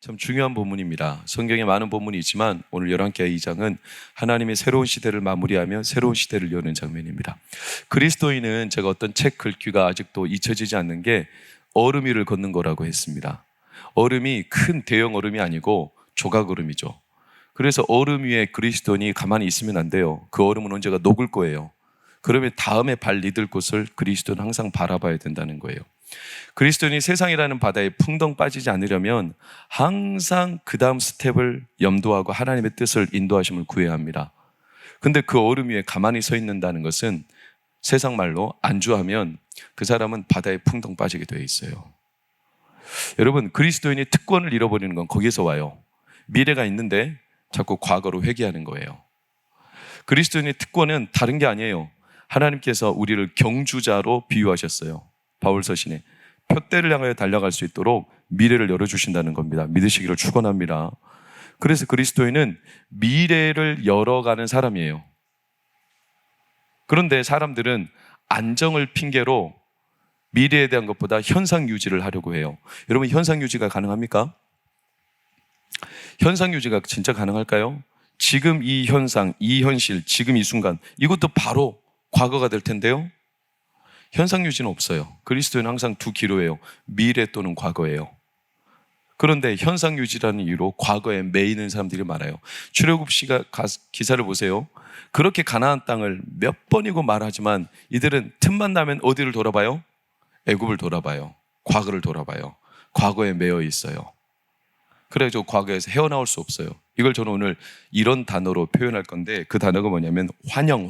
참 중요한 본문입니다. 성경에 많은 본문이 있지만 오늘 열왕기하 2장은 하나님의 새로운 시대를 마무리하며 새로운 시대를 여는 장면입니다. 그리스도인은 제가 어떤 책 글귀가 아직도 잊혀지지 않는 게 얼음 위를 걷는 거라고 했습니다. 얼음이 큰 대형 얼음이 아니고 조각 얼음이죠. 그래서 얼음 위에 그리스도인이 가만히 있으면 안 돼요. 그 얼음은 언제가 녹을 거예요. 그러면 다음에 발 디딜 곳을 그리스도는 항상 바라봐야 된다는 거예요. 그리스도인이 세상이라는 바다에 풍덩 빠지지 않으려면 항상 그 다음 스텝을 염두하고 하나님의 뜻을 인도하심을 구해야 합니다. 근데 그 얼음 위에 가만히 서 있는다는 것은 세상 말로 안주하면 그 사람은 바다에 풍덩 빠지게 되어 있어요. 여러분, 그리스도인이 특권을 잃어버리는 건 거기서 와요. 미래가 있는데 자꾸 과거로 회귀하는 거예요. 그리스도인의 특권은 다른 게 아니에요. 하나님께서 우리를 경주자로 비유하셨어요. 바울서신에 표대를 향하여 달려갈 수 있도록 미래를 열어주신다는 겁니다. 믿으시기를 축원합니다. 그래서 그리스도인은 미래를 열어가는 사람이에요. 그런데 사람들은 안정을 핑계로 미래에 대한 것보다 현상 유지를 하려고 해요. 여러분, 현상 유지가 가능합니까? 현상 유지가 진짜 가능할까요? 지금 이 현상, 이 현실, 지금 이 순간, 이것도 바로 과거가 될 텐데요. 현상 유지는 없어요. 그리스도는 항상 두 기로예요. 미래 또는 과거예요. 그런데 현상 유지라는 이유로 과거에 매이는 사람들이 많아요. 출애굽 기사를 보세요. 그렇게 가나안 땅을 몇 번이고 말하지만 이들은 틈만 나면 어디를 돌아봐요? 애굽을 돌아봐요. 과거를 돌아봐요. 과거에 매여 있어요. 그래가지고 과거에서 헤어나올 수 없어요. 이걸 저는 오늘 이런 단어로 표현할 건데, 그 단어가 뭐냐면 환영.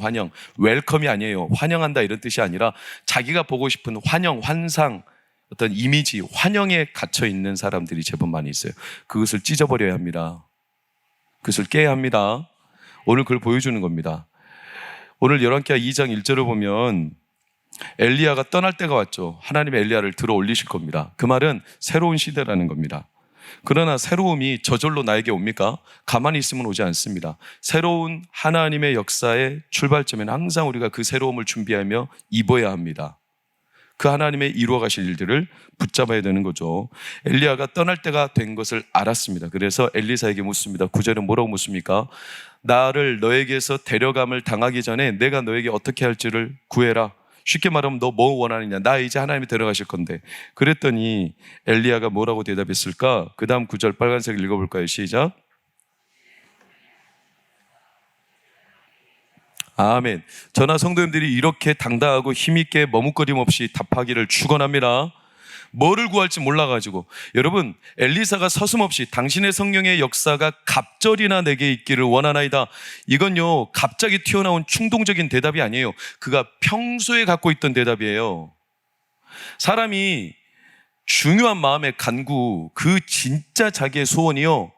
웰컴이 아니에요. 환영한다 이런 뜻이 아니라 자기가 보고 싶은 환영, 환상, 어떤 이미지, 환영에 갇혀 있는 사람들이 제법 많이 있어요. 그것을 찢어버려야 합니다. 그것을 깨야 합니다. 오늘 그걸 보여주는 겁니다. 오늘 열왕기하 2장 1절을 보면 엘리야가 떠날 때가 왔죠. 하나님의 엘리야를 들어 올리실 겁니다. 그 말은 새로운 시대라는 겁니다. 그러나 새로움이 저절로 나에게 옵니까? 가만히 있으면 오지 않습니다. 새로운 하나님의 역사의 출발점에는 항상 우리가 그 새로움을 준비하며 입어야 합니다. 그 하나님의 이루어 가실 일들을 붙잡아야 되는 거죠. 엘리야가 떠날 때가 된 것을 알았습니다. 그래서 엘리사에게 묻습니다. 9절에 뭐라고 묻습니까? 나를 너에게서 데려감을 당하기 전에 내가 너에게 어떻게 할지를 구해라. 쉽게 말하면 너 뭐 원하느냐? 나 이제 하나님이 데려가실 건데. 그랬더니 엘리야가 뭐라고 대답했을까? 그 다음 9절 빨간색 읽어볼까요? 시작. 아멘. 저나 성도님들이 이렇게 당당하고 힘있게 머뭇거림 없이 답하기를 축원합니다. 뭐를 구할지 몰라가지고. 여러분, 엘리사가 서슴없이 당신의 성령의 역사가 갑절이나 내게 있기를 원하나이다. 이건요, 갑자기 튀어나온 충동적인 대답이 아니에요. 그가 평소에 갖고 있던 대답이에요. 사람이 중요한 마음의 간구, 그 진짜 자기의 소원이요,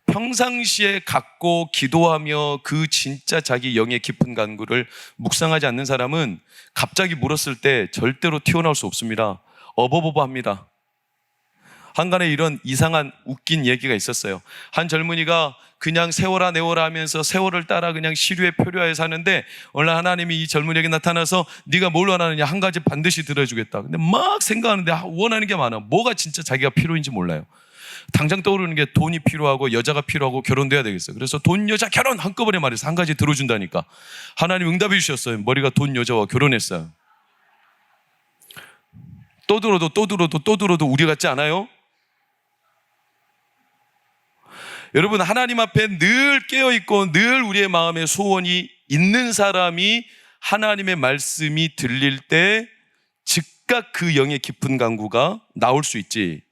평상시에 갖고 기도하며 그 진짜 자기 영의 깊은 간구를 묵상하지 않는 사람은 갑자기 물었을 때 절대로 튀어나올 수 없습니다. 어버버버합니다. 한간에 이런 이상한 웃긴 얘기가 있었어요. 한 젊은이가 그냥 세월아 내월아 하면서 세월을 따라 그냥 시류에 표류하여 사는데 어느 날 하나님이 이 젊은이에게 나타나서 네가 뭘 원하느냐, 한 가지 반드시 들어주겠다. 근데 막 생각하는데 원하는 게 많아. 뭐가 진짜 자기가 필요인지 몰라요. 당장 떠오르는 게 돈이 필요하고 여자가 필요하고 결혼돼야 되겠어요. 그래서 돈, 여자, 결혼 한꺼번에 말해서 한 가지 들어준다니까. 하나님 응답해 주셨어요. 머리가 돈, 여자와 결혼했어요. 또 들어도 우리 같지 않아요? 여러분, 하나님 앞에 늘 깨어있고 늘 우리의 마음에 소원이 있는 사람이 하나님의 말씀이 들릴 때 즉각 그 영의 깊은 간구가 나올 수 있지,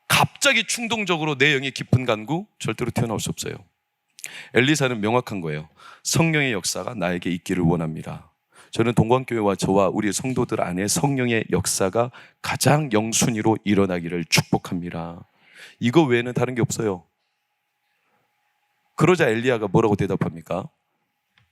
갑자기 충동적으로 내 영의 깊은 간구 절대로 튀어나올 수 없어요. 엘리사는 명확한 거예요. 성령의 역사가 나에게 있기를 원합니다. 저는 동광교회와 저와 우리 성도들 안에 성령의 역사가 가장 영순위로 일어나기를 축복합니다. 이거 외에는 다른 게 없어요. 그러자 엘리야가 뭐라고 대답합니까?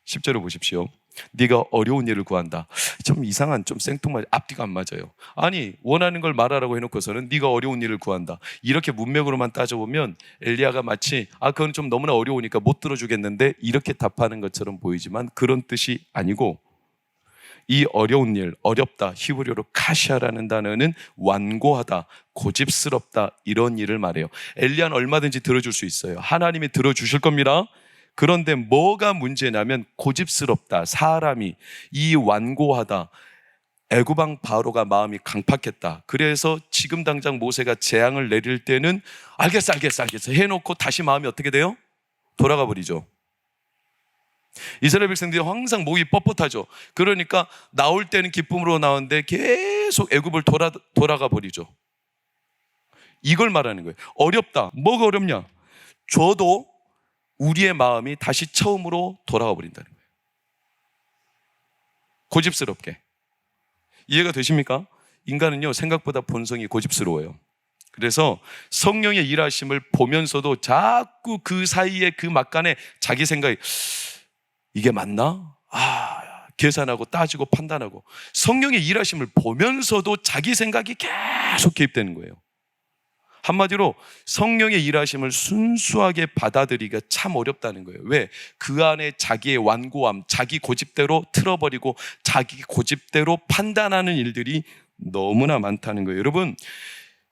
10절을 보십시오. 네가 어려운 일을 구한다. 좀 이상한, 좀 생뚱맞아, 앞뒤가 안 맞아요. 아니, 원하는 걸 말하라고 해놓고서는 네가 어려운 일을 구한다. 이렇게 문맥으로만 따져보면 엘리야가 마치 그건 좀 너무나 어려우니까 못 들어주겠는데 이렇게 답하는 것처럼 보이지만 그런 뜻이 아니고, 이 어려운 일, 어렵다, 히브리어로 카시아라는 단어는 완고하다, 고집스럽다, 이런 일을 말해요. 엘리야는 얼마든지 들어줄 수 있어요. 하나님이 들어주실 겁니다. 그런데 뭐가 문제냐면 고집스럽다, 사람이 이 완고하다, 애굽왕 바로가 마음이 강팍했다. 그래서 지금 당장 모세가 재앙을 내릴 때는 알겠어 해놓고 다시 마음이 어떻게 돼요? 돌아가 버리죠. 이스라엘 백성들이 항상 목이 뻣뻣하죠. 그러니까 나올 때는 기쁨으로 나오는데 계속 애굽을 돌아가 버리죠. 이걸 말하는 거예요. 어렵다. 뭐가 어렵냐? 줘도 우리의 마음이 다시 처음으로 돌아가 버린다는 거예요. 고집스럽게. 이해가 되십니까? 인간은요, 생각보다 본성이 고집스러워요. 그래서 성령의 일하심을 보면서도 자꾸 그 사이에 그 막간에 자기 생각이 이게 맞나? 계산하고 따지고 판단하고, 성령의 일하심을 보면서도 자기 생각이 계속 개입되는 거예요. 한마디로 성령의 일하심을 순수하게 받아들이기가 참 어렵다는 거예요. 왜? 그 안에 자기의 완고함, 자기 고집대로 틀어버리고 자기 고집대로 판단하는 일들이 너무나 많다는 거예요. 여러분,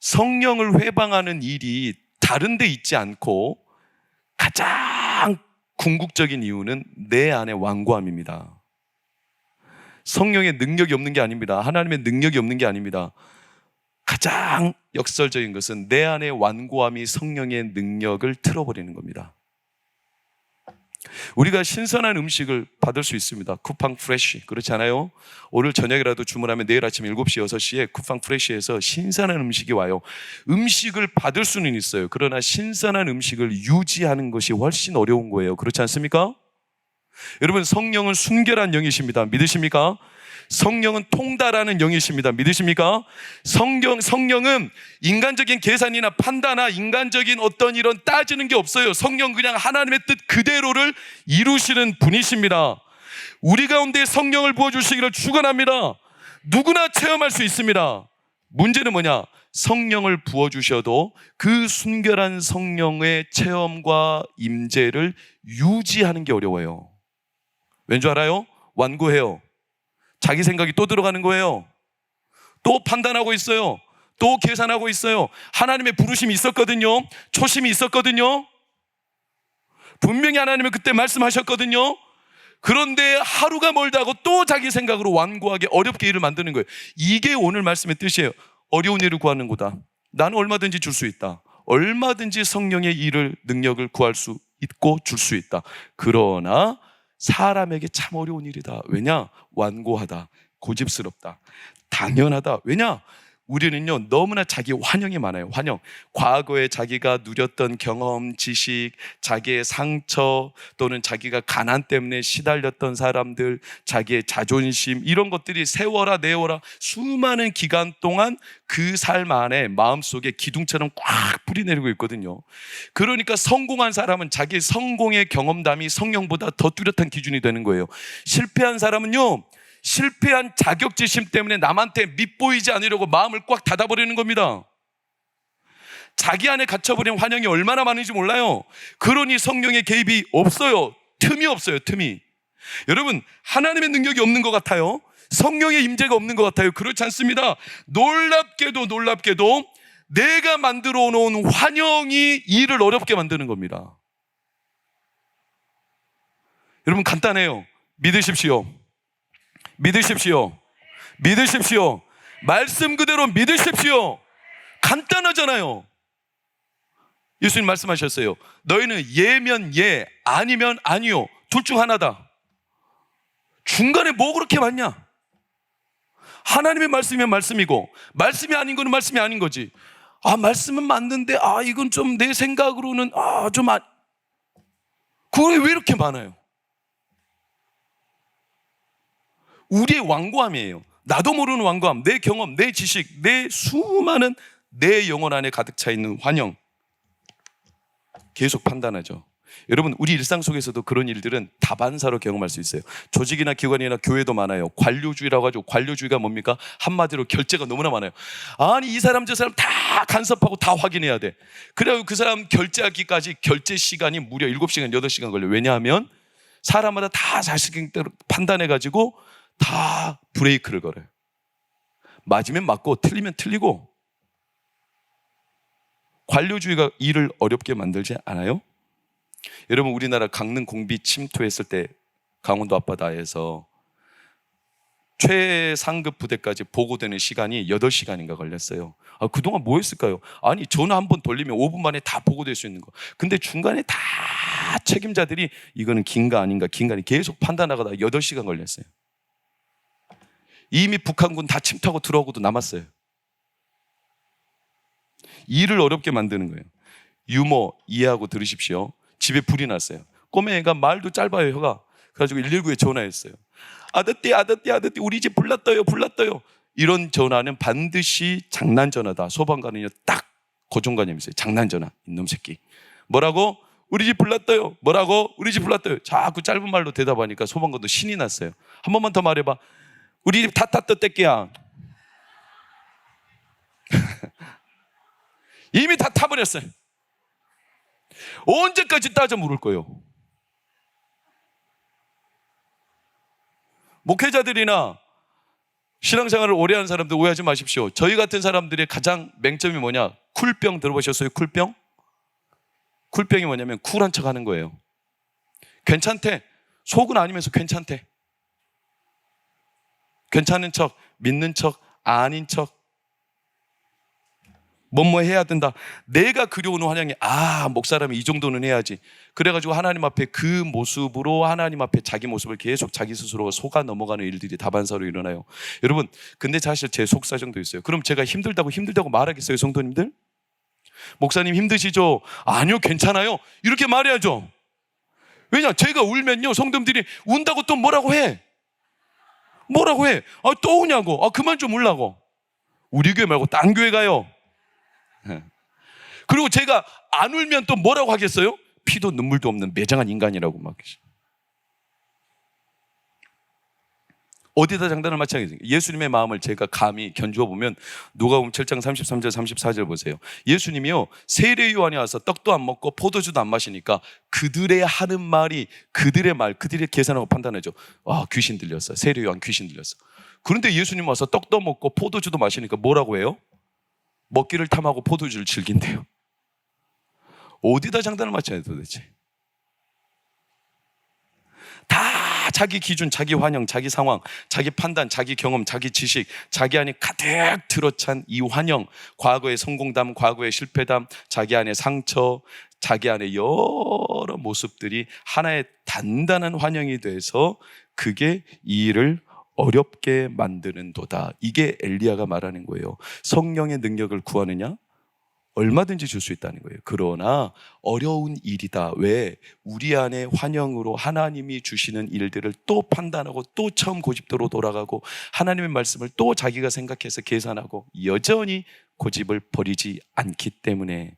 성령을 회방하는 일이 다른 데 있지 않고 가장 궁극적인 이유는 내 안의 완고함입니다. 성령의 능력이 없는 게 아닙니다. 하나님의 능력이 없는 게 아닙니다. 가장 역설적인 것은 내 안의 완고함이 성령의 능력을 틀어버리는 겁니다. 우리가 신선한 음식을 받을 수 있습니다. 쿠팡 프레쉬, 그렇지 않아요? 오늘 저녁이라도 주문하면 내일 아침 7시, 6시에 쿠팡 프레쉬에서 신선한 음식이 와요. 음식을 받을 수는 있어요. 그러나 신선한 음식을 유지하는 것이 훨씬 어려운 거예요. 그렇지 않습니까? 여러분, 성령은 순결한 영이십니다. 믿으십니까? 성령은 통달하는 영이십니다. 믿으십니까? 성령은 인간적인 계산이나 판단이나 인간적인 어떤 이런 따지는 게 없어요. 성령 그냥 하나님의 뜻 그대로를 이루시는 분이십니다. 우리 가운데 성령을 부어주시기를 축원합니다. 누구나 체험할 수 있습니다. 문제는 뭐냐? 성령을 부어주셔도 그 순결한 성령의 체험과 임재를 유지하는 게 어려워요. 왠 줄 알아요? 완고해요. 자기 생각이 또 들어가는 거예요. 또 판단하고 있어요. 또 계산하고 있어요. 하나님의 부르심이 있었거든요. 초심이 있었거든요. 분명히 하나님은 그때 말씀하셨거든요. 그런데 하루가 멀다고 또 자기 생각으로 완고하게 어렵게 일을 만드는 거예요. 이게 오늘 말씀의 뜻이에요. 어려운 일을 구하는 거다. 나는 얼마든지 줄 수 있다. 얼마든지 성령의 일을, 능력을 구할 수 있고 줄 수 있다. 그러나 사람에게 참 어려운 일이다. 왜냐? 완고하다, 고집스럽다, 당연하다. 왜냐? 우리는요, 너무나 자기 환영이 많아요. 환영. 과거에 자기가 누렸던 경험, 지식, 자기의 상처, 또는 자기가 가난 때문에 시달렸던 사람들, 자기의 자존심, 이런 것들이 세워라 내워라 수많은 기간 동안 그 삶 안에 마음속에 기둥처럼 꽉 뿌리내리고 있거든요. 그러니까 성공한 사람은 자기 성공의 경험담이 성령보다 더 뚜렷한 기준이 되는 거예요. 실패한 사람은요, 실패한 자격지심 때문에 남한테 밉보이지 않으려고 마음을 꽉 닫아버리는 겁니다. 자기 안에 갇혀버린 환영이 얼마나 많은지 몰라요. 그러니 성령의 개입이 없어요. 틈이 없어요. 틈이. 여러분, 하나님의 능력이 없는 것 같아요. 성령의 임재가 없는 것 같아요. 그렇지 않습니다. 놀랍게도 내가 만들어 놓은 환영이 일을 어렵게 만드는 겁니다. 여러분, 간단해요. 믿으십시오. 말씀 그대로 믿으십시오. 간단하잖아요. 예수님 말씀하셨어요. 너희는 예면 예, 아니면 아니요. 둘 중 하나다. 중간에 뭐 그렇게 많냐? 하나님의 말씀이면 말씀이고, 말씀이 아닌 거는 말씀이 아닌 거지. 말씀은 맞는데 이건 좀 내 생각으로는 그게 왜 이렇게 많아요? 우리의 완고함이에요. 나도 모르는 완고함, 내 경험, 내 지식, 내 수많은 내 영혼 안에 가득 차 있는 환영. 계속 판단하죠. 여러분, 우리 일상 속에서도 그런 일들은 다반사로 경험할 수 있어요. 조직이나 기관이나 교회도 많아요. 관료주의라고 하죠. 관료주의가 뭡니까? 한마디로 결제가 너무나 많아요. 아니, 이 사람 저 사람 다 간섭하고 다 확인해야 돼. 그래야 그 사람 결제하기까지 결제 시간이 무려 7시간, 8시간 걸려요. 왜냐하면 사람마다 다 자식대로 판단해가지고 다 브레이크를 걸어요. 맞으면 맞고 틀리면 틀리고. 관료주의가 일을 어렵게 만들지 않아요? 여러분, 우리나라 강릉 공비 침투했을 때 강원도 앞바다에서 최상급 부대까지 보고되는 시간이 8시간인가 걸렸어요. 그동안 뭐 했을까요? 아니, 전화 한 번 돌리면 5분 만에 다 보고될 수 있는 거. 근데 중간에 다 책임자들이 이거는 긴가 아닌가 계속 판단하다가 8시간 걸렸어요. 이미 북한군 다 침투하고 들어오고도 남았어요. 일을 어렵게 만드는 거예요. 유머 이해하고 들으십시오. 집에 불이 났어요. 꼬맹이가 말도 짧아요, 혀가. 그래가지고 119에 전화했어요. 아저씨 우리 집 불났어요. 이런 전화는 반드시 장난 전화다. 소방관은요 딱 고정관념이 있어요. 장난 전화. 이놈 새끼. 뭐라고? 우리 집 불났어요. 뭐라고? 우리 집 불났어요. 자꾸 짧은 말로 대답하니까 소방관도 신이 났어요. 한 번만 더 말해봐. 우리 집 다 탔다 떼끼야. 이미 다 타버렸어요. 언제까지 따져 물을 거예요? 목회자들이나 신앙생활을 오래 한 사람들 오해하지 마십시오. 저희 같은 사람들의 가장 맹점이 뭐냐? 쿨병 들어보셨어요? 쿨병? 쿨병이 뭐냐면 쿨한 척 하는 거예요. 괜찮대. 속은 아니면서 괜찮대. 괜찮은 척, 믿는 척, 아닌 척. 뭐뭐 해야 된다. 내가 그려오는 환영이 목사라면 이 정도는 해야지. 그래가지고 하나님 앞에 그 모습으로 하나님 앞에 자기 모습을 계속 자기 스스로 속아 넘어가는 일들이 다반사로 일어나요. 여러분, 근데 사실 제 속사정도 있어요. 그럼 제가 힘들다고 말하겠어요, 성도님들? 목사님 힘드시죠? 아니요, 괜찮아요. 이렇게 말해야죠. 왜냐? 제가 울면요, 성도님들이 운다고 또 뭐라고 해? 또 우냐고. 그만 좀 울라고. 우리 교회 말고 딴 교회 가요. 그리고 제가 안 울면 또 뭐라고 하겠어요? 피도 눈물도 없는 매장한 인간이라고 막. 어디다 장단을 맞춰야 겠어요? 예수님의 마음을 제가 감히 견주어 보면 누가복음 7장 33절 34절 보세요. 예수님이요 세례 요한이 와서 떡도 안 먹고 포도주도 안 마시니까 그들의 하는 말이 그들의 계산하고 판단하죠. 귀신 들렸어. 세례 요한 귀신 들렸어. 그런데 예수님 와서 떡도 먹고 포도주도 마시니까 뭐라고 해요? 먹기를 탐하고 포도주를 즐긴대요. 어디다 장단을 맞춰야 돼 도대체? 다 자기 기준, 자기 환영, 자기 상황, 자기 판단, 자기 경험, 자기 지식, 자기 안에 가득 들어찬 이 환영, 과거의 성공담, 과거의 실패담, 자기 안에 상처, 자기 안에 여러 모습들이 하나의 단단한 환영이 돼서 그게 이 일을 어렵게 만드는도다. 이게 엘리야가 말하는 거예요. 성령의 능력을 구하느냐? 얼마든지 줄 수 있다는 거예요. 그러나 어려운 일이다. 왜? 우리 안에 환영으로 하나님이 주시는 일들을 또 판단하고 또 처음 고집대로 돌아가고 하나님의 말씀을 또 자기가 생각해서 계산하고 여전히 고집을 버리지 않기 때문에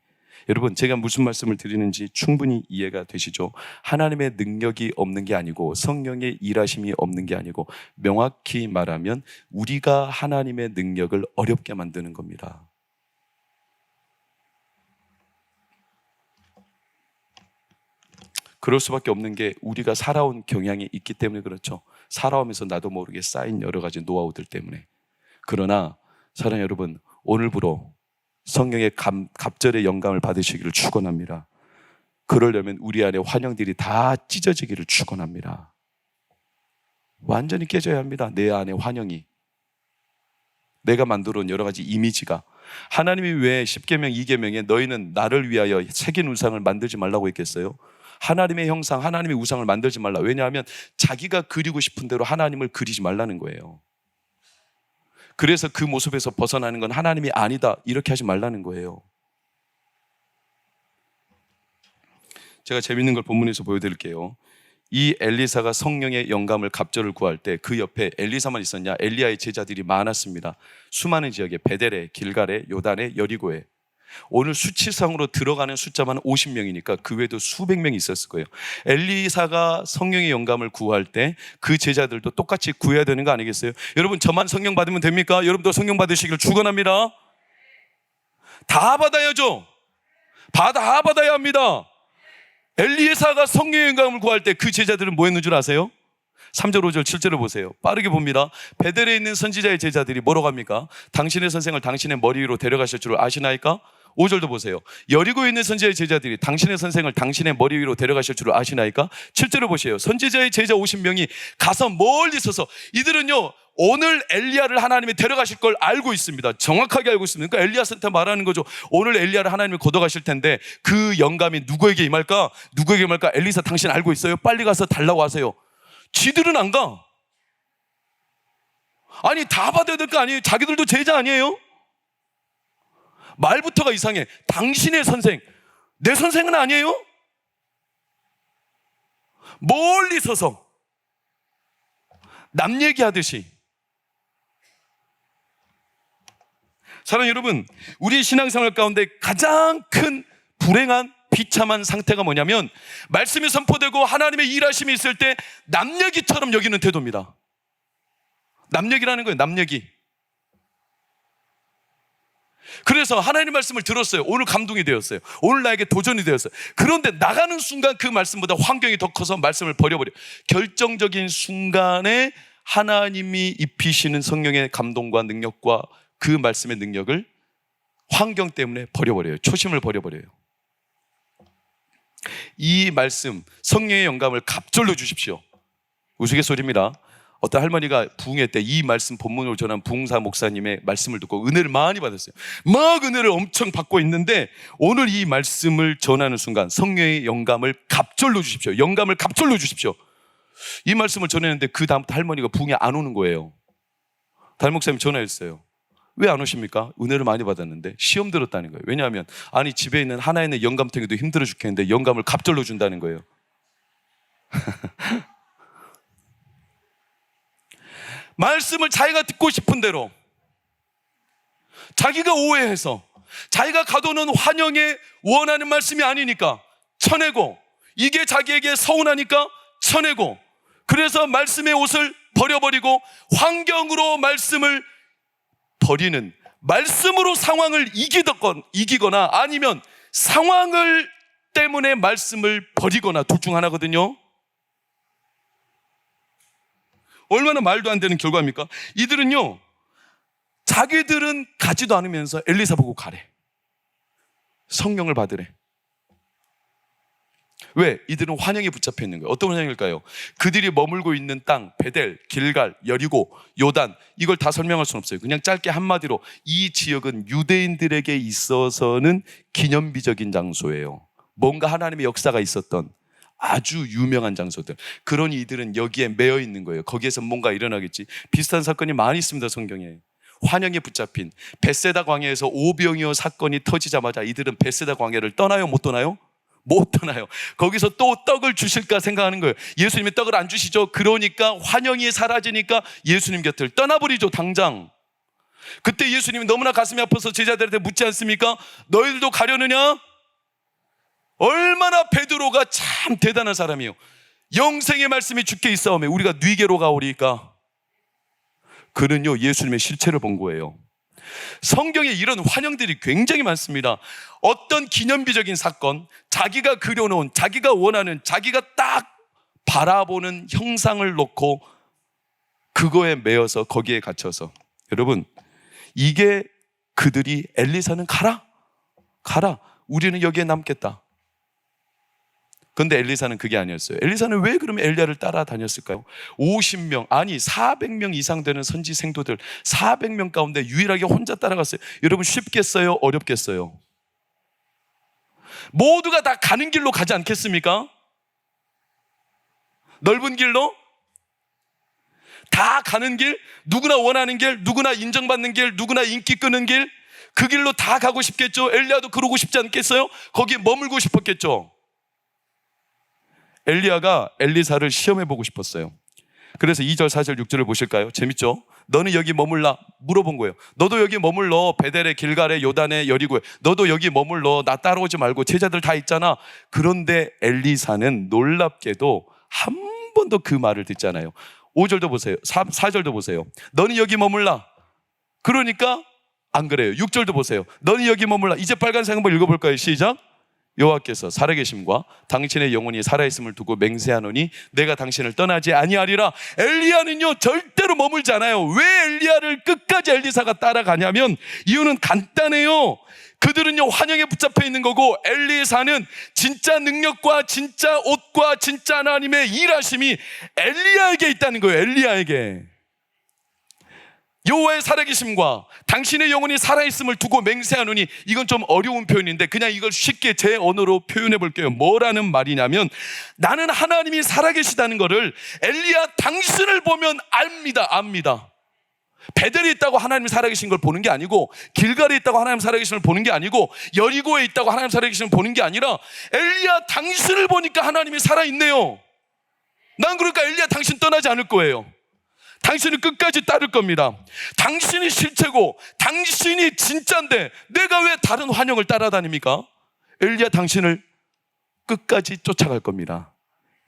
여러분, 제가 무슨 말씀을 드리는지 충분히 이해가 되시죠? 하나님의 능력이 없는 게 아니고 성령의 일하심이 없는 게 아니고 명확히 말하면 우리가 하나님의 능력을 어렵게 만드는 겁니다. 그럴 수밖에 없는 게 우리가 살아온 경향이 있기 때문에 그렇죠. 살아오면서 나도 모르게 쌓인 여러 가지 노하우들 때문에. 그러나 사랑하는 여러분, 오늘부로 성령의 갑절의 영감을 받으시기를 축원합니다. 그러려면 우리 안에 환영들이 다 찢어지기를 축원합니다. 완전히 깨져야 합니다. 내 안에 환영이. 내가 만들어 온 여러 가지 이미지가. 하나님이 왜 10계명 2계명에 너희는 나를 위하여 새긴 우상을 만들지 말라고 했겠어요? 하나님의 형상, 하나님의 우상을 만들지 말라. 왜냐하면 자기가 그리고 싶은 대로 하나님을 그리지 말라는 거예요. 그래서 그 모습에서 벗어나는 건 하나님이 아니다. 이렇게 하지 말라는 거예요. 제가 재밌는 걸 본문에서 보여드릴게요. 이 엘리사가 성령의 영감을 갑절을 구할 때 그 옆에 엘리사만 있었냐? 엘리야의 제자들이 많았습니다. 수많은 지역에 베델에, 길갈에, 요단에, 여리고에. 오늘 수치상으로 들어가는 숫자만 50명이니까 그 외에도 수백 명이 있었을 거예요. 엘리사가 성령의 영감을 구할 때 그 제자들도 똑같이 구해야 되는 거 아니겠어요? 여러분, 저만 성령 받으면 됩니까? 여러분도 성령 받으시기를 축원합니다. 다 받아야죠. 다 받아야 합니다. 엘리사가 성령의 영감을 구할 때 그 제자들은 뭐 했는 줄 아세요? 3절, 5절, 7절을 보세요. 빠르게 봅니다. 베델에 있는 선지자의 제자들이 뭐라고 합니까? 당신의 선생을 당신의 머리 위로 데려가실 줄 아시나이까? 5절도 보세요. 여리고에 있는 선지자의 제자들이 당신의 선생을 당신의 머리 위로 데려가실 줄 아시나이까? 7절을 보세요. 선지자의 제자 50명이 가서 멀리 서서, 이들은요 오늘 엘리야를 하나님이 데려가실 걸 알고 있습니다. 정확하게 알고 있습니다. 그러니까 엘리야한테 말하는 거죠. 오늘 엘리야를 하나님이 걷어가실 텐데 그 영감이 누구에게 임할까? 누구에게 임할까? 엘리사 당신 알고 있어요? 빨리 가서 달라고 하세요. 지들은 안 가. 아니 다 받아야 될 거 아니에요? 자기들도 제자 아니에요? 말부터가 이상해. 당신의 선생, 내 선생은 아니에요? 멀리 서서 남 얘기하듯이. 사랑하는 여러분, 우리의 신앙생활 가운데 가장 큰 불행한 비참한 상태가 뭐냐면 말씀이 선포되고 하나님의 일하심이 있을 때 남 얘기처럼 여기는 태도입니다. 남 얘기라는 거예요. 남 얘기. 그래서 하나님의 말씀을 들었어요. 오늘 감동이 되었어요. 오늘 나에게 도전이 되었어요. 그런데 나가는 순간 그 말씀보다 환경이 더 커서 말씀을 버려버려요. 결정적인 순간에 하나님이 입히시는 성령의 감동과 능력과 그 말씀의 능력을 환경 때문에 버려버려요. 초심을 버려버려요. 이 말씀, 성령의 영감을 갑절로 주십시오. 우스갯소리입니다. 어떤 할머니가 부흥회 때 이 말씀 본문으로 전한 부흥사 목사님의 말씀을 듣고 은혜를 많이 받았어요. 막 은혜를 엄청 받고 있는데 오늘 이 말씀을 전하는 순간 성령의 영감을 갑절로 주십시오. 영감을 갑절로 주십시오. 이 말씀을 전했는데 그 다음부터 할머니가 부흥회 안 오는 거예요. 담임 목사님이 전화했어요. 왜 안 오십니까? 은혜를 많이 받았는데. 시험 들었다는 거예요. 왜냐하면 아니 집에 있는 하나 있는 영감탱이도 힘들어 죽겠는데 영감을 갑절로 준다는 거예요. 말씀을 자기가 듣고 싶은 대로, 자기가 오해해서, 자기가 가둬놓은 환영에 원하는 말씀이 아니니까 쳐내고, 이게 자기에게 서운하니까 쳐내고, 그래서 말씀의 옷을 버려버리고 환경으로 말씀을 버리는, 말씀으로 상황을 이기거나 아니면 상황을 때문에 말씀을 버리거나 둘 중 하나거든요. 얼마나 말도 안 되는 결과입니까? 이들은요, 자기들은 가지도 않으면서 엘리사 보고 가래. 성령을 받으래. 왜? 이들은 환영에 붙잡혀 있는 거예요. 어떤 환영일까요? 그들이 머물고 있는 땅, 베델, 길갈, 여리고, 요단, 이걸 다 설명할 수는 없어요. 그냥 짧게 한마디로 이 지역은 유대인들에게 있어서는 기념비적인 장소예요. 뭔가 하나님의 역사가 있었던 아주 유명한 장소들. 그러니 이들은 여기에 매여 있는 거예요. 거기에서 뭔가 일어나겠지. 비슷한 사건이 많이 있습니다. 성경에. 환영에 붙잡힌 벳세다 광야에서 오병이어 사건이 터지자마자 이들은 벳세다 광야를 떠나요? 못 떠나요? 못 떠나요. 거기서 또 떡을 주실까 생각하는 거예요. 예수님이 떡을 안 주시죠. 그러니까 환영이 사라지니까 예수님 곁을 떠나버리죠. 당장. 그때 예수님이 너무나 가슴이 아파서 제자들한테 묻지 않습니까? 너희들도 가려느냐? 얼마나 베드로가 참 대단한 사람이에요. 영생의 말씀이 주께 있사오매 우리가 네게로 가오리까. 그는요 예수님의 실체를 본 거예요. 성경에 이런 환영들이 굉장히 많습니다. 어떤 기념비적인 사건, 자기가 그려놓은, 자기가 원하는, 자기가 딱 바라보는 형상을 놓고 그거에 매여서 거기에 갇혀서, 여러분 이게 그들이 엘리사는 가라 우리는 여기에 남겠다. 그런데 엘리사는 그게 아니었어요. 엘리사는 왜 그러면 엘리야를 따라다녔을까요? 50명 아니 400명 이상 되는 선지 생도들 400명 가운데 유일하게 혼자 따라갔어요. 여러분 쉽겠어요? 어렵겠어요? 모두가 다 가는 길로 가지 않겠습니까? 넓은 길로? 다 가는 길, 누구나 원하는 길, 누구나 인정받는 길, 누구나 인기 끄는 길, 그 길로 다 가고 싶겠죠. 엘리야도 그러고 싶지 않겠어요? 거기에 머물고 싶었겠죠. 엘리야가 엘리사를 시험해보고 싶었어요. 그래서 2절, 4절, 6절을 보실까요? 재밌죠? 너는 여기 머물라 물어본 거예요. 너도 여기 머물러. 베델에, 길갈에, 요단에, 여리고에. 너도 여기 머물러. 나 따라오지 말고 제자들 다 있잖아. 그런데 엘리사는 놀랍게도 한 번도 그 말을 듣잖아요. 5절도 보세요. 4절도 보세요. 너는 여기 머물라. 그러니까 안 그래요. 6절도 보세요. 너는 여기 머물라. 이제 빨간색 한번 읽어볼까요? 시작. 여호와께서 살아계심과 당신의 영혼이 살아있음을 두고 맹세하노니 내가 당신을 떠나지 아니하리라. 엘리야는요 절대로 머물지 않아요. 왜 엘리야를 끝까지 엘리사가 따라가냐면 이유는 간단해요. 그들은요 환영에 붙잡혀 있는 거고, 엘리사는 진짜 능력과 진짜 옷과 진짜 하나님의 일하심이 엘리야에게 있다는 거예요. 엘리야에게. 여호와의 살아계심과 당신의 영혼이 살아있음을 두고 맹세하노니, 이건 좀 어려운 표현인데 그냥 이걸 쉽게 제 언어로 표현해 볼게요. 뭐라는 말이냐면, 나는 하나님이 살아계시다는 것을 엘리야 당신을 보면 압니다. 베델에 있다고 하나님이 살아계신 걸 보는 게 아니고, 길갈에 있다고 하나님 살아계심을 보는 게 아니고, 여리고에 있다고 하나님 살아계심을 보는 게 아니라 엘리야 당신을 보니까 하나님이 살아있네요. 난 그러니까 엘리야 당신 떠나지 않을 거예요. 당신을 끝까지 따를 겁니다. 당신이 실체고 당신이 진짜인데 내가 왜 다른 환영을 따라다닙니까? 엘리야 당신을 끝까지 쫓아갈 겁니다.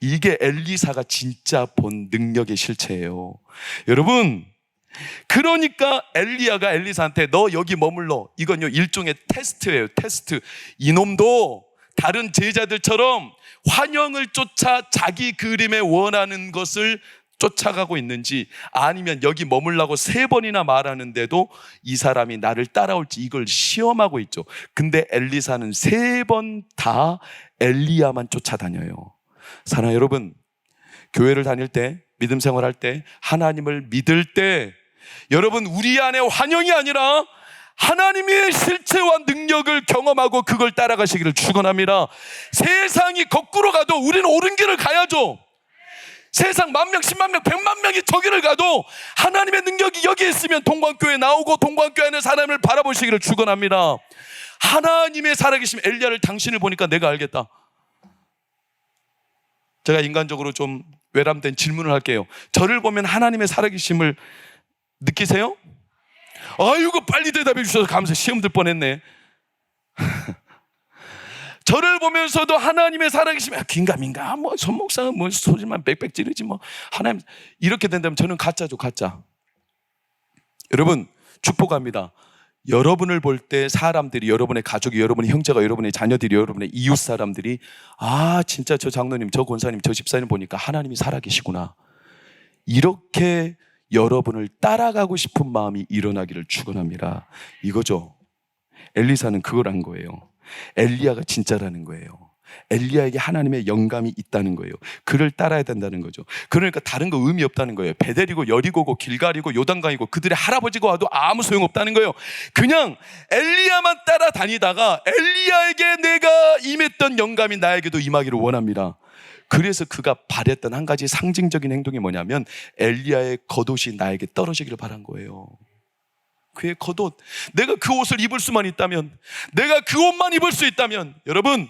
이게 엘리사가 진짜 본 능력의 실체예요. 여러분, 그러니까 엘리야가 엘리사한테 너 여기 머물러. 이건요 일종의 테스트예요. 테스트. 이놈도 다른 제자들처럼 환영을 쫓아 자기 그림에 원하는 것을 쫓아가고 있는지, 아니면 여기 머물라고 3번이나 말하는데도 이 사람이 나를 따라올지, 이걸 시험하고 있죠. 근데 엘리사는 3번 다 엘리야만 쫓아다녀요. 사랑하는 여러분, 교회를 다닐 때, 믿음 생활할 때, 하나님을 믿을 때, 여러분 우리 안에 환영이 아니라 하나님의 실체와 능력을 경험하고 그걸 따라가시기를 축원합니다. 세상이 거꾸로 가도 우리는 옳은 길을 가야죠. 세상 10,000명, 100,000명, 1,000,000명이 저기를 가도 하나님의 능력이 여기에 있으면 동광교회 나오고 동광교회 안에 사람을 바라보시기를 축원합니다. 하나님의 살아계심, 엘리야를 당신을 보니까 내가 알겠다. 제가 인간적으로 좀 외람된 질문을 할게요. 저를 보면 하나님의 살아계심을 느끼세요? 아이고 빨리 대답해 주셔서 감사해요. 시험 들 뻔했네. 저를 보면서도 하나님의 살아계심이 긴가민가 뭐 손목상은 뭐 소리만 빽빽 지르지 뭐 하나님, 이렇게 된다면 저는 가짜죠. 가짜. 여러분 축복합니다. 여러분을 볼 때 사람들이, 여러분의 가족이, 여러분의 형제가, 여러분의 자녀들이, 여러분의 이웃 사람들이, 아 진짜 저 장로님, 저 권사님, 저 집사님 보니까 하나님이 살아계시구나, 이렇게 여러분을 따라가고 싶은 마음이 일어나기를 축원합니다. 이거죠. 엘리사는 그걸 한 거예요. 엘리야가 진짜라는 거예요. 엘리야에게 하나님의 영감이 있다는 거예요. 그를 따라야 된다는 거죠. 그러니까 다른 거 의미 없다는 거예요. 베델이고 여리고고 길갈이고 요단강이고 그들의 할아버지가 와도 아무 소용없다는 거예요. 그냥 엘리야만 따라다니다가 엘리야에게 내가 임했던 영감이 나에게도 임하기를 원합니다. 그래서 그가 바랬던 한 가지 상징적인 행동이 뭐냐면, 엘리야의 겉옷이 나에게 떨어지기를 바란 거예요. 그의 겉옷, 내가 그 옷을 입을 수만 있다면, 내가 그 옷만 입을 수 있다면, 여러분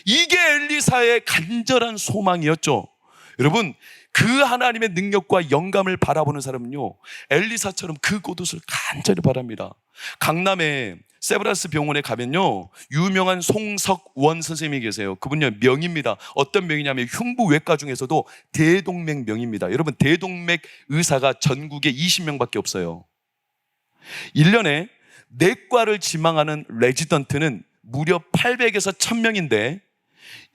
이게 엘리사의 간절한 소망이었죠. 여러분 그 하나님의 능력과 영감을 바라보는 사람은요 엘리사처럼 그 겉옷을 간절히 바랍니다. 강남에 세브란스 병원에 가면요 유명한 송석원 선생님이 계세요. 그분요 명입니다. 어떤 명이냐면 흉부외과 중에서도 대동맥 명입니다. 여러분 대동맥 의사가 전국에 20명밖에 없어요. 1년에 내과를 지망하는 레지던트는 무려 800에서 1000명인데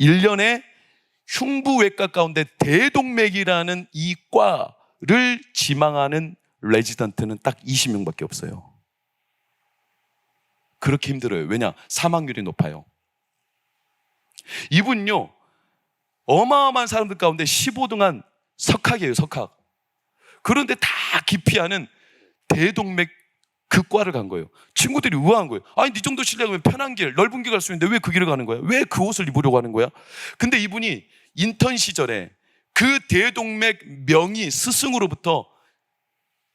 1년에 흉부외과 가운데 대동맥이라는 이 과를 지망하는 레지던트는 딱 20명밖에 없어요. 그렇게 힘들어요. 왜냐? 사망률이 높아요. 이분요 어마어마한 사람들 가운데 15등한 석학이에요. 석학. 그런데 다 기피하는 대동맥 그 과를 간 거예요. 친구들이 의아한 거예요. 아니 네 정도 실력이면 편한 길, 넓은 길 갈 수 있는데 왜 그 길을 가는 거야? 왜 그 옷을 입으려고 하는 거야? 근데 이분이 인턴 시절에 그 대동맥 명의 스승으로부터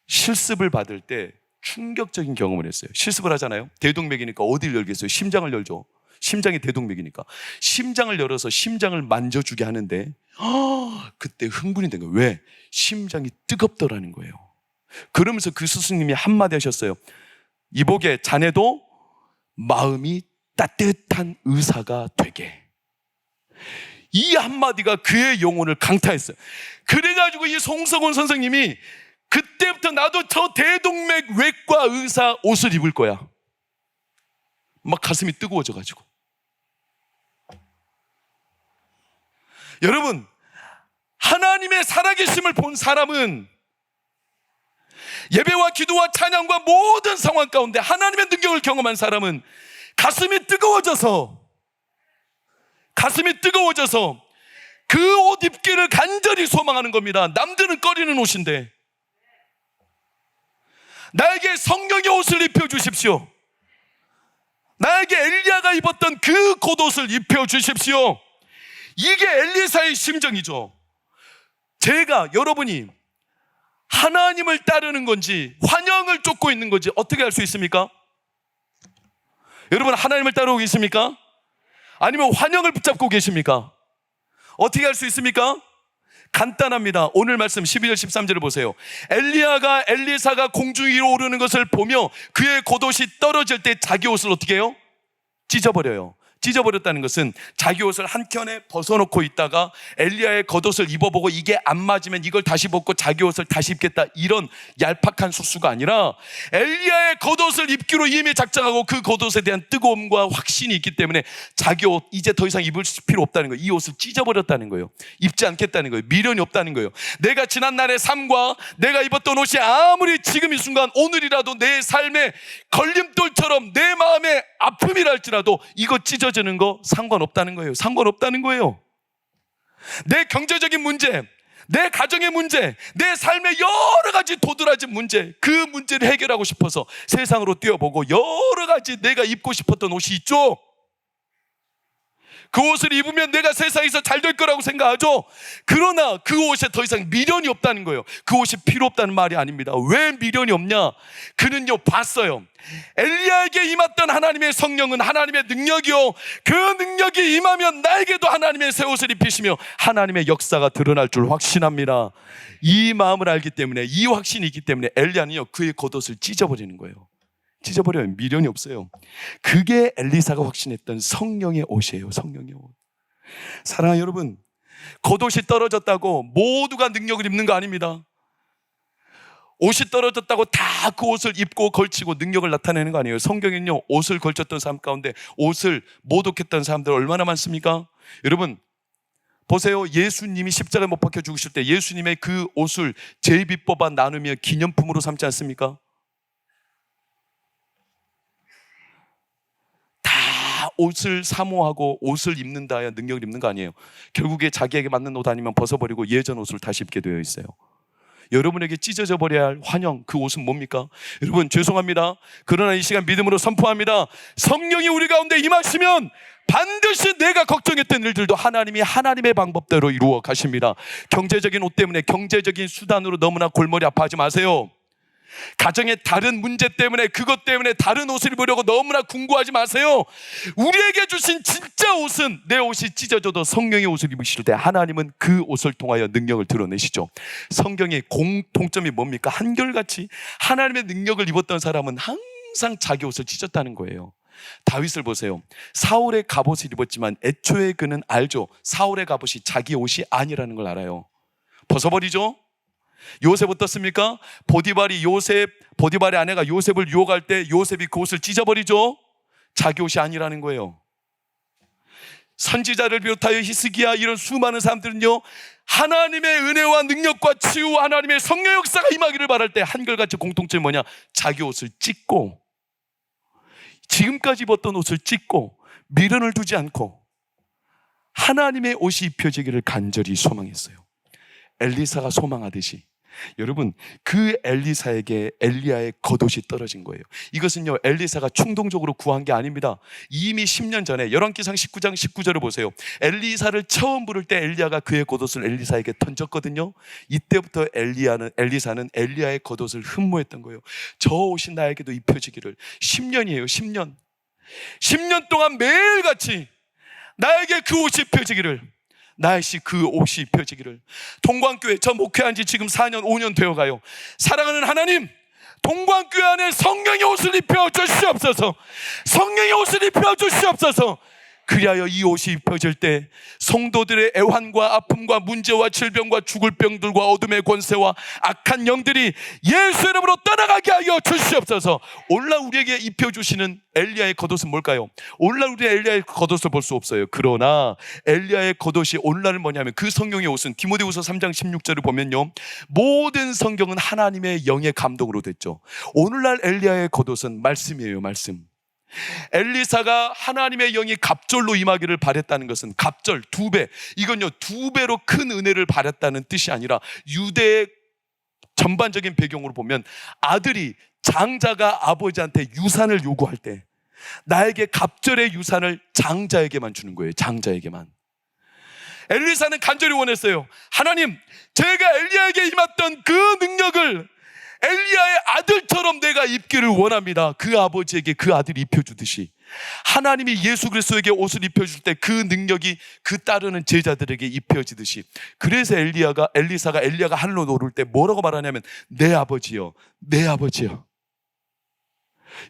실습을 받을 때 충격적인 경험을 했어요. 실습을 하잖아요. 대동맥이니까 어디를 열겠어요? 심장을 열죠. 심장이 대동맥이니까 심장을 열어서 심장을 만져주게 하는데 그때 흥분이 된 거예요. 왜? 심장이 뜨겁더라는 거예요. 그러면서 그 스승님이 한마디 하셨어요. 이보게 자네도 마음이 따뜻한 의사가 되게. 이 한마디가 그의 영혼을 강타했어요. 그래가지고 이 송석원 선생님이 그때부터 나도 저 대동맥 외과 의사 옷을 입을 거야. 막 가슴이 뜨거워져가지고. 여러분, 하나님의 살아계심을 본 사람은 예배와 기도와 찬양과 모든 상황 가운데 하나님의 능력을 경험한 사람은 가슴이 뜨거워져서 그 옷 입기를 간절히 소망하는 겁니다. 남들은 꺼리는 옷인데 나에게 성령의 옷을 입혀주십시오. 나에게 엘리야가 입었던 그 겉옷을 입혀주십시오. 이게 엘리사의 심정이죠. 여러분이 하나님을 따르는 건지 환영을 쫓고 있는 건지 어떻게 알 수 있습니까? 여러분, 하나님을 따르고 계십니까? 아니면 환영을 붙잡고 계십니까? 어떻게 알 수 있습니까? 간단합니다. 오늘 말씀 12절 13절을 보세요. 엘리사가 공중 위로 오르는 것을 보며 그의 겉옷이 떨어질 때 자기 옷을 어떻게 해요? 찢어버려요. 찢어버렸다는 것은 자기 옷을 한켠에 벗어놓고 있다가 엘리야의 겉옷을 입어보고 이게 안 맞으면 이걸 다시 벗고 자기 옷을 다시 입겠다, 이런 얄팍한 수수가 아니라 엘리야의 겉옷을 입기로 이미 작정하고 그 겉옷에 대한 뜨거움과 확신이 있기 때문에 자기 옷 이제 더 이상 입을 필요 없다는 거예요. 이 옷을 찢어버렸다는 거예요. 입지 않겠다는 거예요. 미련이 없다는 거예요. 내가 지난날의 삶과 내가 입었던 옷이 아무리 지금 이 순간 오늘이라도 내 삶의 걸림돌처럼 내 마음의 아픔이라 할지라도 이거 찢어지는 거 상관없다는 거예요. 상관없다는 거예요. 내 경제적인 문제, 내 가정의 문제, 내 삶의 여러 가지 도드라진 문제, 그 문제를 해결하고 싶어서 세상으로 뛰어보고 여러 가지 내가 입고 싶었던 옷이 있죠. 그 옷을 입으면 내가 세상에서 잘 될 거라고 생각하죠. 그러나 그 옷에 더 이상 미련이 없다는 거예요. 그 옷이 필요 없다는 말이 아닙니다. 왜 미련이 없냐? 그는요, 봤어요. 엘리야에게 임했던 하나님의 성령은 하나님의 능력이요, 그 능력이 임하면 나에게도 하나님의 새 옷을 입히시며 하나님의 역사가 드러날 줄 확신합니다. 이 마음을 알기 때문에, 이 확신이 있기 때문에 엘리야는요, 그의 겉옷을 찢어버리는 거예요. 찢어버려요. 미련이 없어요. 그게 엘리사가 확신했던 성령의 옷이에요. 성령의 옷. 사랑하는 여러분, 겉옷이 떨어졌다고 모두가 능력을 입는 거 아닙니다. 옷이 떨어졌다고 다 그 옷을 입고 걸치고 능력을 나타내는 거 아니에요. 성경에는요, 옷을 걸쳤던 사람 가운데 옷을 모독했던 사람들 얼마나 많습니까? 여러분 보세요. 예수님이 십자가에 못 박혀 죽으실 때 예수님의 그 옷을 제비 뽑아 나누며 기념품으로 삼지 않습니까? 옷을 사모하고 옷을 입는다 해야 능력을 입는 거 아니에요. 결국에 자기에게 맞는 옷 아니면 벗어버리고 예전 옷을 다시 입게 되어 있어요. 여러분에게 찢어져 버려야 할 환영, 그 옷은 뭡니까? 여러분 죄송합니다. 그러나 이 시간 믿음으로 선포합니다. 성령이 우리 가운데 임하시면 반드시 내가 걱정했던 일들도 하나님이 하나님의 방법대로 이루어 가십니다. 경제적인 옷 때문에, 경제적인 수단으로 너무나 골머리 아파하지 마세요. 가정의 다른 문제 때문에, 그것 때문에 다른 옷을 입으려고 너무나 궁구하지 마세요. 우리에게 주신 진짜 옷은, 내 옷이 찢어져도 성령의 옷을 입으실 때 하나님은 그 옷을 통하여 능력을 드러내시죠. 성경의 공통점이 뭡니까? 한결같이 하나님의 능력을 입었던 사람은 항상 자기 옷을 찢었다는 거예요. 다윗을 보세요. 사울의 갑옷을 입었지만 애초에 그는 알죠. 사울의 갑옷이 자기 옷이 아니라는 걸 알아요. 벗어버리죠. 요셉 어떻습니까? 보디발의 아내가 요셉을 유혹할 때 요셉이 그 옷을 찢어버리죠. 자기 옷이 아니라는 거예요. 선지자를 비롯하여 히스기야, 이런 수많은 사람들은요, 하나님의 은혜와 능력과 치유, 하나님의 성령 역사가 임하기를 바랄 때 한결같이 공통점이 뭐냐? 자기 옷을 찢고, 지금까지 입었던 옷을 찢고 미련을 두지 않고 하나님의 옷이 입혀지기를 간절히 소망했어요. 엘리사가 소망하듯이 여러분, 그 엘리사에게 엘리야의 겉옷이 떨어진 거예요. 이것은요, 엘리사가 충동적으로 구한 게 아닙니다. 이미 10년 전에 열왕기상 19장 19절을 보세요. 엘리사를 처음 부를 때 엘리야가 그의 겉옷을 엘리사에게 던졌거든요. 이때부터 엘리사는 엘리야의 겉옷을 흠모했던 거예요. 저 옷이 나에게도 입혀지기를. 10년이에요 10년 동안 매일같이 나에게 그 옷이 입혀지기를, 나의 그 옷이 입혀지기를. 동광교회, 저 목회한 지 지금 4년 5년 되어가요. 사랑하는 하나님, 동광교회 안에 성령의 옷을 입혀 주시옵소서. 성령의 옷을 입혀 주시옵소서. 그리하여 이 옷이 입혀질 때 성도들의 애환과 아픔과 문제와 질병과 죽을 병들과 어둠의 권세와 악한 영들이 예수 이름으로 떠나가게 하여 주시옵소서. 오늘날 우리에게 입혀주시는 엘리야의 겉옷은 뭘까요? 오늘날 우리 엘리야의 겉옷을 볼 수 없어요. 그러나 엘리야의 겉옷이 오늘날은 뭐냐면 그 성령의 옷은 디모데후서 3장 16절을 보면요, 모든 성경은 하나님의 영의 감동으로 됐죠. 오늘날 엘리야의 겉옷은 말씀이에요. 말씀. 엘리사가 하나님의 영이 갑절로 임하기를 바랬다는 것은 갑절 2배, 이건요 2배로 큰 은혜를 바랬다는 뜻이 아니라 유대의 전반적인 배경으로 보면 아들이, 장자가 아버지한테 유산을 요구할 때 나에게 갑절의 유산을 장자에게만 주는 거예요. 장자에게만. 엘리사는 간절히 원했어요. 하나님, 제가 엘리야에게 임했던 그 능력을 엘리야의 아들처럼 내가 입기를 원합니다. 그 아버지에게 그 아들이 입혀주듯이 하나님이 예수 그리스도에게 옷을 입혀줄 때 그 능력이 그 따르는 제자들에게 입혀지듯이, 그래서 엘리사가 엘리야가 하늘로 오를 때 뭐라고 말하냐면 내 아버지요, 내 아버지요.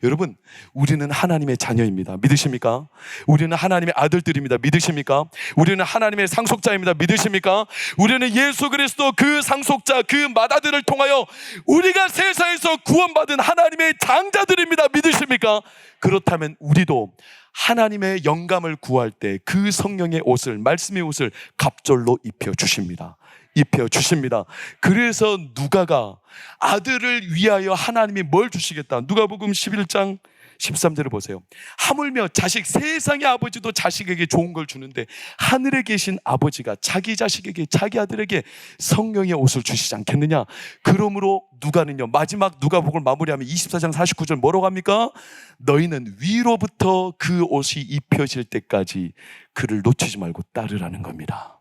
여러분, 우리는 하나님의 자녀입니다. 믿으십니까? 우리는 하나님의 아들들입니다. 믿으십니까? 우리는 하나님의 상속자입니다. 믿으십니까? 우리는 예수 그리스도 그 상속자, 그 맏아들을 통하여 우리가 세상에서 구원받은 하나님의 장자들입니다. 믿으십니까? 그렇다면 우리도 하나님의 영감을 구할 때 그 성령의 옷을, 말씀의 옷을 갑절로 입혀주십니다. 입혀주십니다. 그래서 누가가 아들을 위하여 하나님이 뭘 주시겠다, 누가복음 11장 13절을 보세요. 하물며 자식, 세상의 아버지도 자식에게 좋은 걸 주는데 하늘에 계신 아버지가 자기 자식에게, 자기 아들에게 성령의 옷을 주시지 않겠느냐. 그러므로 누가는요, 마지막 누가복음을 마무리하면 24장 49절 뭐라고 합니까? 너희는 위로부터 그 옷이 입혀질 때까지 그를 놓치지 말고 따르라는 겁니다.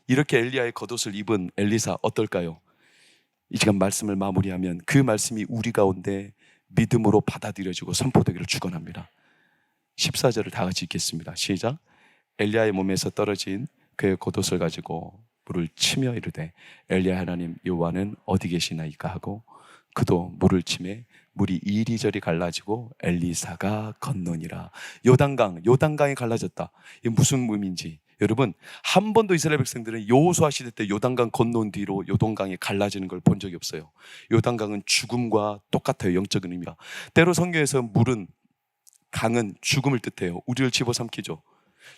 이렇게 엘리야의 겉옷을 입은 엘리사 어떨까요? 이 시간 말씀을 마무리하면 그 말씀이 우리 가운데 믿음으로 받아들여지고 선포되기를 축원합니다. 14절을 다 같이 읽겠습니다. 시작. 엘리야의 몸에서 떨어진 그의 겉옷을 가지고 물을 치며 이르되 엘리야 하나님 여호와는 어디 계시나이까 하고 그도 물을 치매 물이 이리저리 갈라지고 엘리사가 건너니라. 요단강이 갈라졌다. 이게 무슨 의미인지 여러분, 한 번도 이스라엘 백성들은 여호수아 시대 때 요단강 건너온 뒤로 요단강이 갈라지는 걸 본 적이 없어요. 요단강은 죽음과 똑같아요. 영적인 의미가. 때로 성경에서 강은 죽음을 뜻해요. 우리를 집어삼키죠.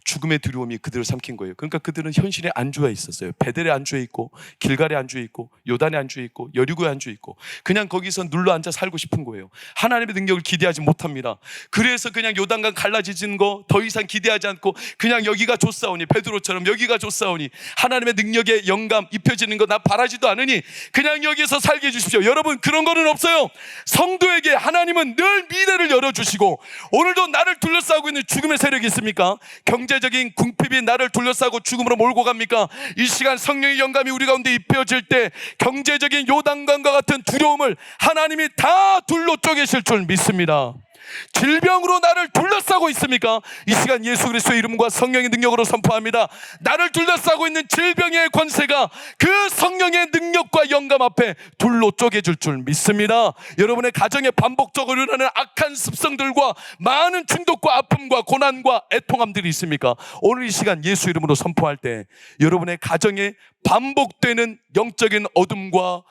죽음의 두려움이 그들을 삼킨 거예요. 그러니까 그들은 현실에 안주해 있었어요. 베델에 안주해 있고, 길갈에 안주해 있고, 요단에 안주해 있고, 여리고에 안주해 있고, 그냥 거기서 눌러 앉아 살고 싶은 거예요. 하나님의 능력을 기대하지 못합니다. 그래서 그냥 요단강 갈라지는 거 더 이상 기대하지 않고 그냥 여기가 좋사오니, 베드로처럼 여기가 좋사오니, 하나님의 능력의 영감 입혀지는 거 나 바라지도 않으니 그냥 여기서 살게 해주십시오. 여러분, 그런 거는 없어요. 성도에게 하나님은 늘 미래를 열어주시고, 오늘도 나를 둘러싸고 있는 죽음의 세력이 있습니까? 경제적인 궁핍이 나를 둘러싸고 죽음으로 몰고 갑니까? 이 시간 성령의 영감이 우리 가운데 입혀질 때 경제적인 요단강과 같은 두려움을 하나님이 다 둘로 쪼개실 줄 믿습니다. 질병으로 나를 둘러싸고 있습니까? 이 시간 예수 그리스도의 이름과 성령의 능력으로 선포합니다. 나를 둘러싸고 있는 질병의 권세가 그 성령의 능력과 영감 앞에 둘로 쪼개질 줄 믿습니다. 여러분의 가정에 반복적으로 일어나는 악한 습성들과 많은 중독과 아픔과 고난과 애통함들이 있습니까? 오늘 이 시간 예수 이름으로 선포할 때 여러분의 가정에 반복되는 영적인 어둠과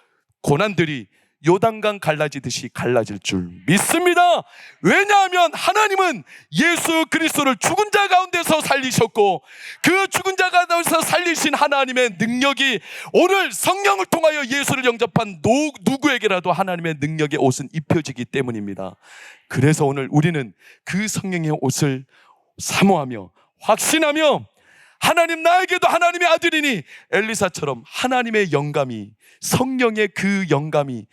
고난들이 요단강 갈라지듯이 갈라질 줄 믿습니다. 왜냐하면 하나님은 예수 그리스도를 죽은 자 가운데서 살리셨고, 그 죽은 자 가운데서 살리신 하나님의 능력이 오늘 성령을 통하여 예수를 영접한 누구에게라도 하나님의 능력의 옷은 입혀지기 때문입니다. 그래서 오늘 우리는 그 성령의 옷을 사모하며 확신하며, 하나님 나에게도 하나님의 아들이니 엘리사처럼 하나님의 영감이, 성령의 그 영감이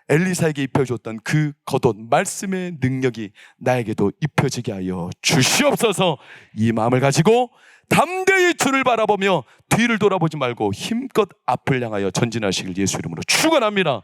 엘리사에게 입혀줬던 그 겉옷, 말씀의 능력이 나에게도 입혀지게 하여 주시옵소서. 이 마음을 가지고 담대히 주를 바라보며 뒤를 돌아보지 말고 힘껏 앞을 향하여 전진하시길 예수 이름으로 축원합니다.